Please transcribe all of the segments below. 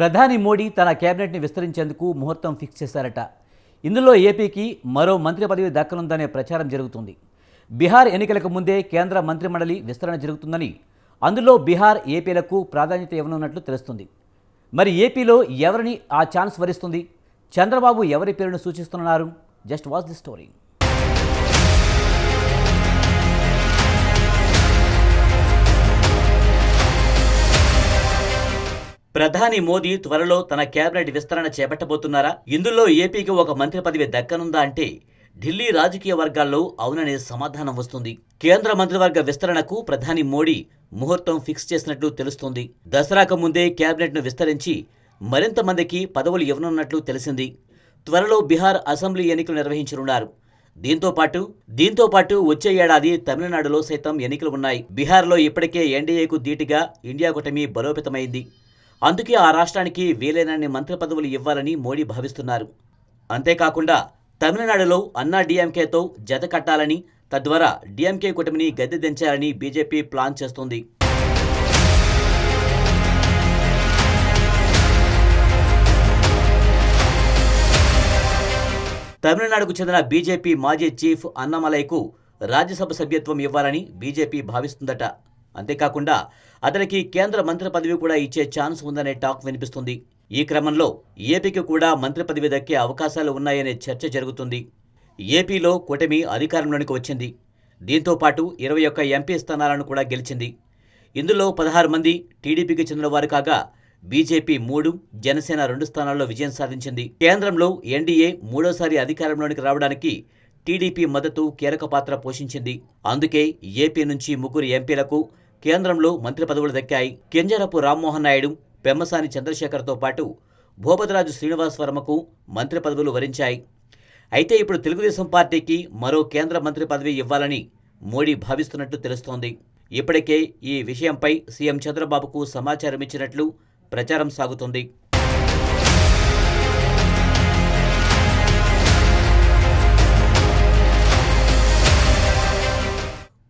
ప్రధాని మోడీ తన కేబినెట్ని విస్తరించేందుకు ముహూర్తం ఫిక్స్ చేశారట. ఇందులో ఏపీకి మరో మంత్రి పదవి దక్కనుందనే ప్రచారం జరుగుతుంది. బీహార్ ఎన్నికలకు ముందే కేంద్ర మంత్రిమండలి విస్తరణ జరుగుతుందని, అందులో బీహార్, ఏపీలకు ప్రాధాన్యత ఇవ్వనున్నట్లు తెలుస్తుంది. మరి ఏపీలో ఎవరిని ఆ ఛాన్స్ వరిస్తుంది? చంద్రబాబు ఎవరి పేరును సూచిస్తున్నారు? Just watch the story. ప్రధాని మోదీ త్వరలో తన కేబినెట్ విస్తరణ చేపట్టబోతున్నారా? ఇందులో ఏపీకి ఒక మంత్రి పదవి దక్కనుందా అంటే ఢిల్లీ రాజకీయ వర్గాల్లో అవుననే సమాధానం వస్తుంది. కేంద్ర మంత్రివర్గ విస్తరణకు ప్రధాని మోడీ ముహూర్తం ఫిక్స్ చేసినట్లు తెలుస్తోంది. దసరాకు ముందే కేబినెట్ను విస్తరించి మరింత మందికి పదవులు ఇవ్వనున్నట్లు తెలిసింది. త్వరలో బీహార్ అసెంబ్లీ ఎన్నికలు నిర్వహించనున్నారు. దీంతో పాటు వచ్చే ఏడాది తమిళనాడులో సైతం ఎన్నికలు ఉన్నాయి. బీహార్లో ఇప్పటికే ఎన్డీఏకు ధీటుగా ఇండియా కూటమి బలోపేతమైంది. అందుకే ఆ రాష్ట్రానికి వీలైనన్ని మంత్రి పదవులు ఇవ్వాలని మోడీ భావిస్తున్నారు. అంతేకాకుండా తమిళనాడులో అన్నా డీఎంకేతో జత కట్టాలని, తద్వారా డీఎంకే కూటమిని గద్దె దించాలని బీజేపీ ప్లాన్ చేస్తోంది. తమిళనాడుకు చెందిన బీజేపీ మాజీ చీఫ్ అన్నామలైకు రాజ్యసభ సభ్యత్వం ఇవ్వాలని బీజేపీ భావిస్తుందట. అంతేకాకుండా అతనికి కేంద్ర మంత్రి పదవి కూడా ఇచ్చే ఛాన్స్ ఉందనే టాక్ వినిపిస్తుంది. ఈ క్రమంలో ఏపీకి కూడా మంత్రి పదవి దక్కే అవకాశాలు ఉన్నాయనే చర్చ జరుగుతుంది. ఏపీలో కూటమి అధికారంలోనికి వచ్చింది. దీంతో పాటు 21 ఎంపీ స్థానాలను కూడా గెలిచింది. ఇందులో 16 మంది టీడీపీకి చెందినవారు కాగా బీజేపీ 3, జనసేన 2 స్థానాల్లో విజయం సాధించింది. కేంద్రంలో ఎన్డీఏ మూడోసారి అధికారంలోనికి రావడానికి టీడీపీ మద్దతు కీలక పాత్ర పోషించింది. అందుకే ఏపీ నుంచి 3 ఎంపీలకు కేంద్రంలో మంత్రి పదవులు దక్కాయి. కింజరాపు రామ్మోహన్ నాయుడు, పెమ్మసాని చంద్రశేఖర్తో పాటు భూపతిరాజు శ్రీనివాస్ వర్మకు మంత్రి పదవులు వరించాయి. అయితే ఇప్పుడు తెలుగుదేశం పార్టీకి మరో కేంద్ర మంత్రి పదవి ఇవ్వాలని మోడీ భావిస్తున్నట్లు తెలుస్తోంది. ఇప్పటికే ఈ విషయంపై సీఎం చంద్రబాబుకు సమాచారం ఇచ్చినట్లు ప్రచారం సాగుతోంది.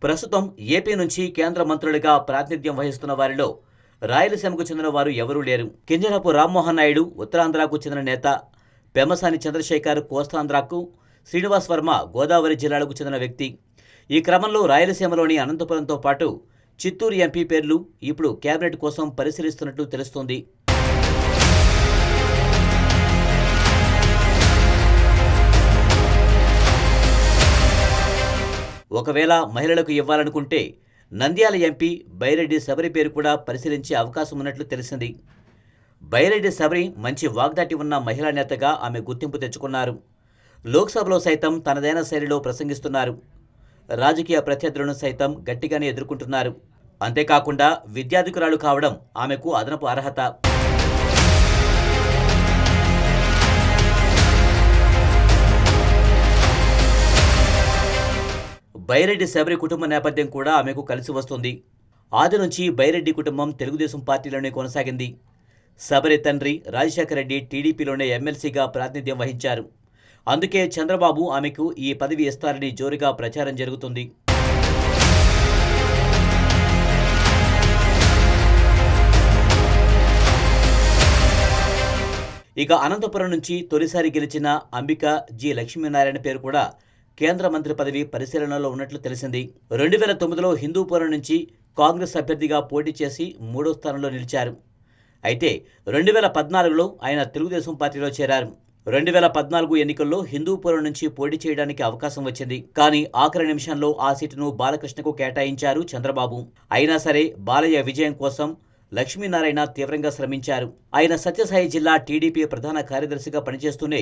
ప్రస్తుతం ఏపీ నుంచి కేంద్ర మంత్రులుగా ప్రాతినిధ్యం వహిస్తున్న వారిలో రాయలసీమకు చెందిన వారు ఎవరూ లేరు. కింజరాపు రామ్మోహన్ నాయుడు ఉత్తరాంధ్రకు చెందిన నేత, పెమ్మసాని చంద్రశేఖర్ కోస్తాంధ్రకు, శ్రీనివాస్ వర్మ గోదావరి జిల్లాలకు చెందిన వ్యక్తి. ఈ క్రమంలో రాయలసీమలోని అనంతపురంతో పాటు చిత్తూరు ఎంపీ పేర్లు ఇప్పుడు కేబినెట్ కోసం పరిశీలిస్తున్నట్లు తెలుస్తోంది. ఒకవేళ మహిళలకు ఇవ్వాలనుకుంటే నంద్యాల ఎంపీ బైరెడ్డి శబరి పేరు కూడా పరిశీలించే అవకాశం ఉన్నట్లు తెలిసింది. బైరెడ్డి శబరి మంచి వాగ్దాటి ఉన్న మహిళా నేతగా ఆమె గుర్తింపు తెచ్చుకున్నారు. లోక్సభలో సైతం తనదైన శైలిలో ప్రసంగిస్తున్నారు. రాజకీయ ప్రత్యర్థులను సైతం గట్టిగానే ఎదుర్కొంటున్నారు. అంతేకాకుండా విద్యాధికురాలు కావడం ఆమెకు అదనపు అర్హత. బైరెడ్డి శబరి కుటుంబ నేపథ్యం కూడా ఆమెకు కలిసి వస్తుంది. ఆది నుంచి బైరెడ్డి కుటుంబం తెలుగుదేశం పార్టీలోనే కొనసాగింది. శబరి తండ్రి రాజశేఖర రెడ్డి టీడీపీలోనే ఎమ్మెల్సీగా ప్రాతినిధ్యం వహించారు. అందుకే చంద్రబాబు ఆమెకు ఈ పదవి ఇస్తారని జోరుగా ప్రచారం జరుగుతుంది. ఇక అనంతపురం నుంచి తొలిసారి గెలిచిన అంబిక జి లక్ష్మీనారాయణ పేరు కూడా కేంద్ర మంత్రి పదవి పరిశీలనలో ఉన్నట్లు తెలిసింది. 2009లో హిందూపురం నుంచి కాంగ్రెస్ అభ్యర్థిగా పోటీ చేసి 3వ స్థానంలో నిలిచారు. అయితే 2014లో ఆయన తెలుగుదేశం పార్టీలో చేరారు. 2014 ఎన్నికల్లో హిందూపురం నుంచి పోటీ చేయడానికి అవకాశం వచ్చింది. కానీ ఆఖరి నిమిషంలో ఆ సీటును బాలకృష్ణకు కేటాయించారు చంద్రబాబు. అయినా సరే బాలయ్య విజయం కోసం లక్ష్మీనారాయణ తీవ్రంగా శ్రమించారు. ఆయన సత్యసాయి జిల్లా టీడీపీ ప్రధాన కార్యదర్శిగా పనిచేస్తూనే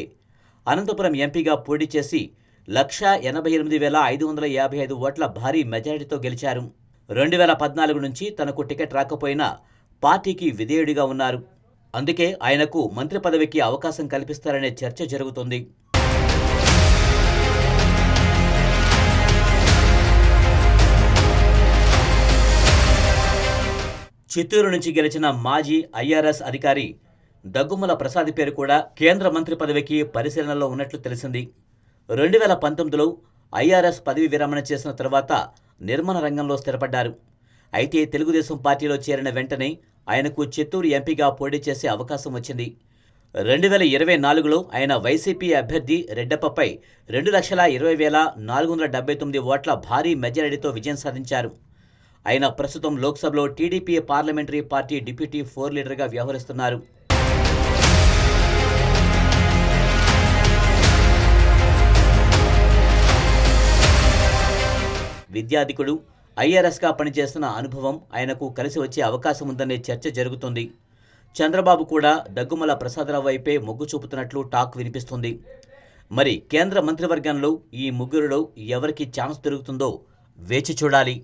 అనంతపురం ఎంపీగా పోటీ చేసి 188,555 ఓట్ల భారీ మెజారిటీతో గెలిచారు. 2014 నుంచి తనకు టికెట్ రాకపోయినా పార్టీకి విధేయుడిగా ఉన్నారు. అందుకే ఆయనకు మంత్రి పదవికి అవకాశం కల్పిస్తారనే చర్చ జరుగుతుంది. చిత్తూరు నుంచి గెలిచిన మాజీ ఐఆర్ఎస్ అధికారి దగ్గుమల ప్రసాద్ పేరు కూడా కేంద్ర మంత్రి పదవికి పరిశీలనలో ఉన్నట్లు తెలిసింది. 2019లో ఐఆర్ఎస్ పదవి విరమణ చేసిన తర్వాత నిర్మాణ రంగంలో స్థిరపడ్డారు. అయితే తెలుగుదేశం పార్టీలో చేరిన వెంటనే ఆయనకు చిత్తూరు ఎంపీగా పోటీ చేసే అవకాశం వచ్చింది. 2024లో ఆయన వైసీపీ అభ్యర్థి రెడ్డప్పపై 2,20,479 ఓట్ల భారీ మెజారిటీతో విజయం సాధించారు. ఆయన ప్రస్తుతం లోక్సభలో టీడీపీ పార్లమెంటరీ పార్టీ డిప్యూటీ 4 లీడర్గా వ్యవహరిస్తున్నారు. విద్యాధికుడు, ఐఆర్ఎస్గా పనిచేస్తున్న అనుభవం ఆయనకు కలిసి వచ్చే అవకాశం ఉందనే చర్చ జరుగుతుంది. చంద్రబాబు కూడా దగ్గుమల ప్రసాదరావు వైపే మొగ్గు చూపుతున్నట్లు టాక్ వినిపిస్తుంది. మరి కేంద్ర మంత్రివర్గంలో ఈ ముగ్గురులో ఎవరికి ఛాన్స్ దొరుకుతుందో వేచి చూడాలి.